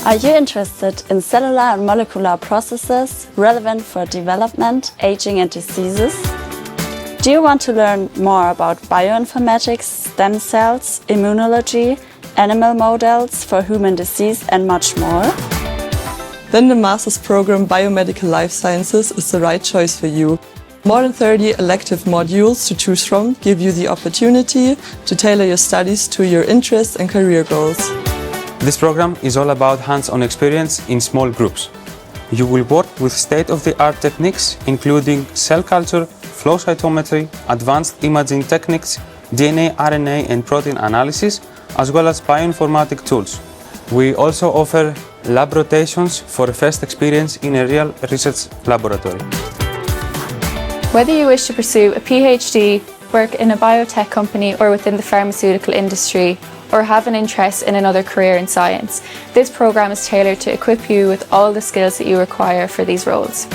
Are you interested in cellular and molecular processes relevant for development, aging and diseases? Do you want to learn more about bioinformatics, stem cells, immunology, animal models for human disease and much more? Then the master's program Biomedical Life Sciences is the right choice for you. More than 30 elective modules to choose from give you the opportunity to tailor your studies to your interests and career goals. This program is all about hands-on experience in small groups. You will work with state-of-the-art techniques including cell culture, flow cytometry, advanced imaging techniques, DNA, RNA and protein analysis, as well as bioinformatic tools. We also offer lab rotations for first experience in a real research laboratory. Whether you wish to pursue a PhD, work in a biotech company or within the pharmaceutical industry, or have an interest in another career in science, this program is tailored to equip you with all the skills that you require for these roles.